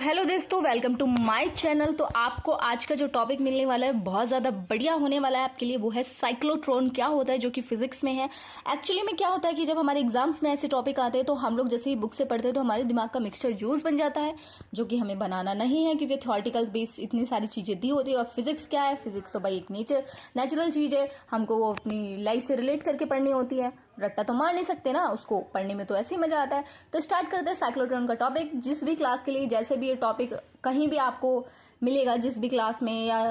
Hello दोस्तों, welcome to my channel. तो आपको आज का जो टॉपिक मिलने वाला है बहुत ज़्यादा बढ़िया होने वाला है आपके लिए। वो है साइक्लोट्रॉन क्या होता है, जो कि फिजिक्स में है। एक्चुअली में क्या होता है कि जब हमारे एग्जाम्स में ऐसे टॉपिक आते हैं तो हम लोग जैसे ही बुक से पढ़ते हैं तो हमारे दिमाग का मिक्सचर जूस बन जाता है, जो कि हमें बनाना नहीं है, क्योंकि थ्योरेटिकल बेस इतनी सारी चीज़ें दी होती है। और फिजिक्स क्या है, फिजिक्स तो भाई एक नेचुरल चीज़ है, हमको वो अपनी लाइफ से रिलेट करके पढ़नी होती है। रट्टा तो मार नहीं सकते ना, उसको पढ़ने में तो ऐसे ही मजा आता है। तो स्टार्ट करते हैं साइक्लोट्रॉन का टॉपिक। जिस भी क्लास के लिए जैसे भी ये टॉपिक कहीं भी आपको मिलेगा, जिस भी क्लास में या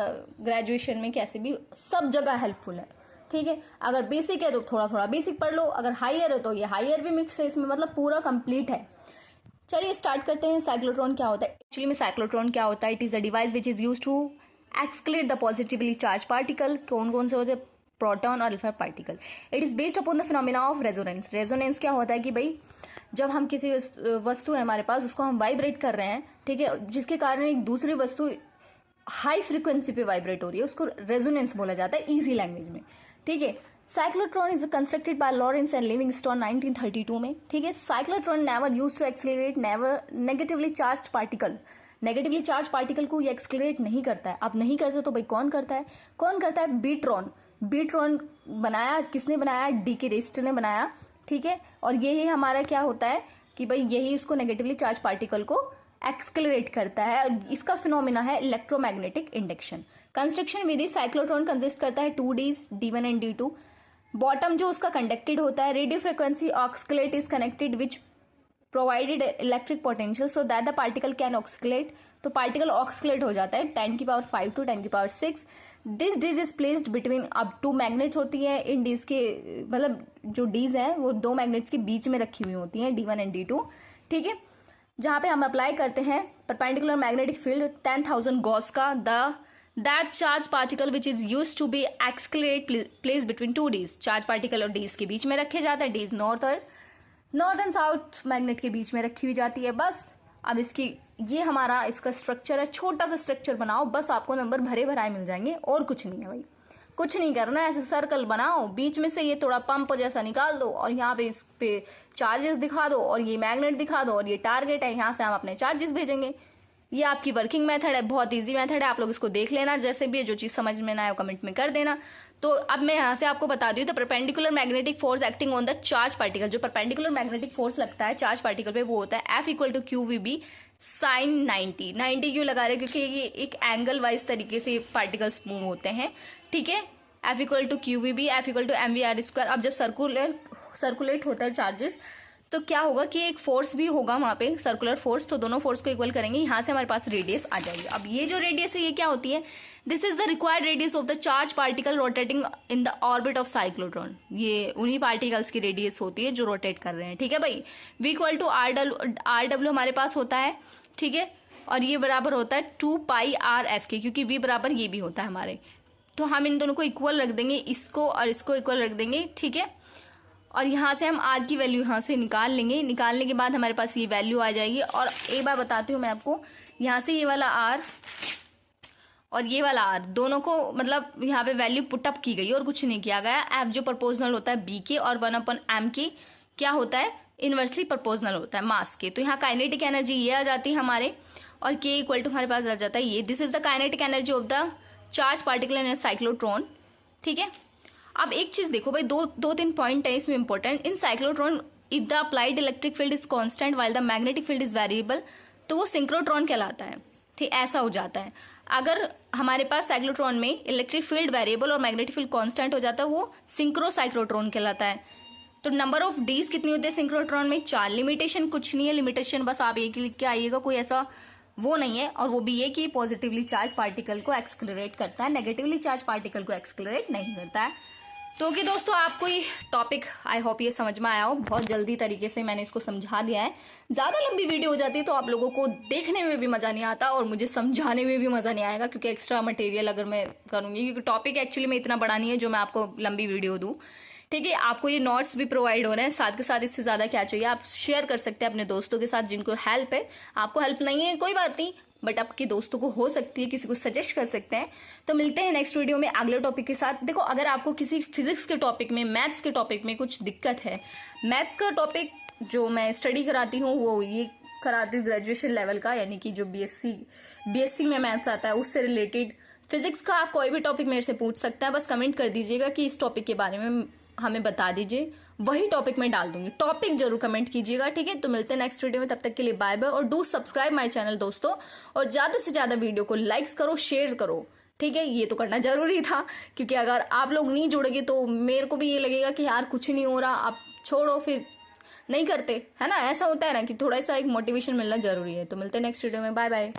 ग्रेजुएशन में, कैसे भी, सब जगह हेल्पफुल है। ठीक है, अगर बेसिक है तो थोड़ा थोड़ा बेसिक पढ़ लो, अगर हायर है तो ये हायर भी मिक्स है इसमें, मतलब पूरा कंप्लीट है। चलिए स्टार्ट करते हैं। साइक्लोट्रॉन क्या होता है? एक्चुअली में साइक्लोट्रॉन क्या होता है? It is a device which is use to accelerate the positively charge particle. कौन कौन से होते हैं? प्रोटॉन और alpha particle. It is based upon the phenomena of resonance. Resonance क्या होता है कि भाई जब हम किसी वस्तु है हमारे पास, उसको हम वाइब्रेट कर रहे हैं, ठीक है, जिसके कारण एक दूसरी वस्तु हाई फ्रिक्वेंसी पे वाइब्रेट हो रही है, उसको रेजोनेंस बोला जाता है इजी लैंग्वेज में। ठीक है, cyclotron is constructed by Lawrence and Livingstone 1932 में। ठीक है, cyclotron never use to accelerate never negatively charge particle. Negatively charge particle को ये एक्सेलरेट नहीं करता है। अब नहीं करते तो भाई कौन करता है? कौन करता है? बीट्रॉन। बीट्रॉन बनाया किसने? बनाया डी के रेस्ट ने बनाया। ठीक है, और यही हमारा क्या होता है कि भाई यही उसको नेगेटिवली चार्ज पार्टिकल को एक्सक्लेरेट करता है। और इसका फिनोमिना है इलेक्ट्रोमैग्नेटिक इंडक्शन। कंस्ट्रक्शन विधि साइक्लोट्रॉन कंसिस्ट करता है 2 डीज, D1 एंड D2। बॉटम जो उसका कंडक्टेड होता है, radio frequency oscillate is connected which provided electric potential so that the particle can oscillate. तो पार्टिकल ऑक्सक्लेट हो जाता है 10⁵ to 10⁶। This dees is placed between, अब 2 मैग्नेट्स होती है इन डीज के, मतलब जो डीज है वो 2 मैग्नेट्स के बीच में रखी हुई होती हैं, D1 एंड D2। ठीक है, जहां पे हम अप्लाई करते हैं परपेंडिकुलर मैग्नेटिक फील्ड 10,000 गॉस का। That charge particle which is use to be accelerate place between 2 dees. Charge particle और डीज के बीच में रखे जाते हैं। Dees north and south magnet के बीच में रखी हुई जाती है। बस अब ये हमारा इसका स्ट्रक्चर है। छोटा सा स्ट्रक्चर बनाओ, बस आपको नंबर भरे भराए मिल जाएंगे, और कुछ नहीं है भाई। कुछ नहीं करना है, ऐसे सर्कल बनाओ, बीच में से ये थोड़ा पंप जैसा निकाल दो, और यहाँ पे इस पे चार्जेस दिखा दो, और ये मैग्नेट दिखा दो, और ये टारगेट है, यहाँ से हम अपने चार्जेस भेजेंगे। ये आपकी वर्किंग मेथड है, बहुत इजी मेथड है। आप लोग इसको देख लेना, जैसे भी जो चीज समझ में ना आए कमेंट में कर देना। तो अब मैं यहाँ से आपको बता दूं, तो perpendicular magnetic force acting on the charge particle, जो परपेंडिकुलर मैग्नेटिक फोर्स लगता है चार्ज पार्टिकल पे, वो होता है F = QVB sin 90। 90 क्यों लगा रहे? क्योंकि ये एक एंगल वाइज तरीके से पार्टिकल्स मूव होते हैं। ठीक है, F = QVB, F = mvr²। अब जब सर्कुलेट होता है चार्जेस, तो क्या होगा कि एक फोर्स भी होगा वहां पे, सर्कुलर फोर्स। तो दोनों फोर्स को इक्वल करेंगे, यहां से हमारे पास रेडियस आ जाएगी। अब ये जो रेडियस है ये क्या होती है? This is the required radius of the charge particle rotating in the orbit of cyclotron. ये उन्हीं पार्टिकल्स की रेडियस होती है जो रोटेट कर रहे हैं। ठीक है भाई, V = RW हमारे पास होता है। ठीक है, और ये बराबर होता है 2πRF के, क्योंकि V बराबर ये भी होता है हमारे। तो हम इन दोनों को इक्वल रख देंगे, इसको और इसको इक्वल रख देंगे। ठीक है, और यहाँ से हम R की वैल्यू यहाँ से निकाल लेंगे। निकालने के बाद हमारे पास ये वैल्यू आ जाएगी। और एक बार बताती हूँ मैं आपको, यहाँ से ये वाला R और ये वाला R दोनों को, मतलब यहाँ पे वैल्यू पुटअप की गई और कुछ नहीं किया गया। F जो प्रोपोर्शनल होता है B के, और 1/m के क्या होता है? इनवर्सली प्रोपोर्शनल होता है मास के। तो यहाँ काइनेटिक एनर्जी ये आ जाती है हमारे, और K = हमारे पास आ जाता है ये। This is the kinetic energy of the charge particle in cyclotron. ठीक है, अब एक चीज देखो भाई, दो तीन पॉइंट है इसमें important. In cyclotron if the applied electric field is constant while the magnetic field is variable, तो वो सिंक्रोट्रॉन कहलाता है। ठीक, ऐसा हो जाता है। अगर हमारे पास साइक्लोट्रॉन में इलेक्ट्रिक फील्ड वेरिएबल और मैग्नेटिक फील्ड कांस्टेंट हो जाता है, वो सिंक्रो साइक्लोट्रॉन कहलाता है। तो नंबर ऑफ डीज कितनी होती है सिंक्रोट्रॉन में? 4। लिमिटेशन कुछ नहीं है, लिमिटेशन बस आप एक लिख के आइएगा, कोई ऐसा वो नहीं है। और वो भी ये कि पॉजिटिवली चार्ज पार्टिकल को एक्सक्लेरेट करता है, नेगेटिवली चार्ज पार्टिकल को एक्सक्लेरेट नहीं करता है। तो कि दोस्तों आपको ये टॉपिक आई होप ये समझ में आया हो। बहुत जल्दी तरीके से मैंने इसको समझा दिया है। ज़्यादा लंबी वीडियो हो जाती है तो आप लोगों को देखने में भी मज़ा नहीं आता और मुझे समझाने में भी मज़ा नहीं आएगा, क्योंकि एक्स्ट्रा मटेरियल अगर मैं करूँगी, क्योंकि टॉपिक एक्चुअली में इतना बड़ा नहीं है जो मैं आपको लंबी वीडियो दूँ। ठीक है, आपको ये नोट्स भी प्रोवाइड हो रहे हैं, साथ के साथ इससे ज़्यादा क्या चाहिए? आप शेयर कर सकते हैं अपने दोस्तों के साथ जिनको हेल्प है। आपको हेल्प नहीं है कोई बात नहीं, बट आपके दोस्तों को हो सकती है, किसी को सजेस्ट कर सकते हैं। तो मिलते हैं नेक्स्ट वीडियो में अगले टॉपिक के साथ। देखो, अगर आपको किसी फिजिक्स के टॉपिक में, मैथ्स के टॉपिक में कुछ दिक्कत है, मैथ्स का टॉपिक जो मैं स्टडी कराती हूँ वो ये कराती हूँ ग्रेजुएशन लेवल का, यानी कि जो बीएससी में मैथ्स आता है उससे रिलेटेड फिजिक्स का। आप कोई भी टॉपिक मेरे से पूछ सकते हैं, बस कमेंट कर दीजिएगा कि इस टॉपिक के बारे में हमें बता दीजिए, वही टॉपिक मैं डाल दूंगी। टॉपिक जरूर कमेंट कीजिएगा, ठीक है। तो मिलते हैं नेक्स्ट वीडियो में, तब तक के लिए बाय बाय। और डू सब्सक्राइब माय चैनल दोस्तों, और ज्यादा से ज्यादा वीडियो को लाइक्स करो, शेयर करो, ठीक है। ये तो करना जरूरी था, क्योंकि अगर आप लोग नहीं जुड़ेंगे तो मेरे को भी ये लगेगा कि यार कुछ नहीं हो रहा, आप छोड़ो, फिर नहीं करते, है ना। ऐसा होता है ना कि थोड़ा सा एक मोटिवेशन मिलना जरूरी है। तो मिलते हैं नेक्स्ट वीडियो में, बाय बाय।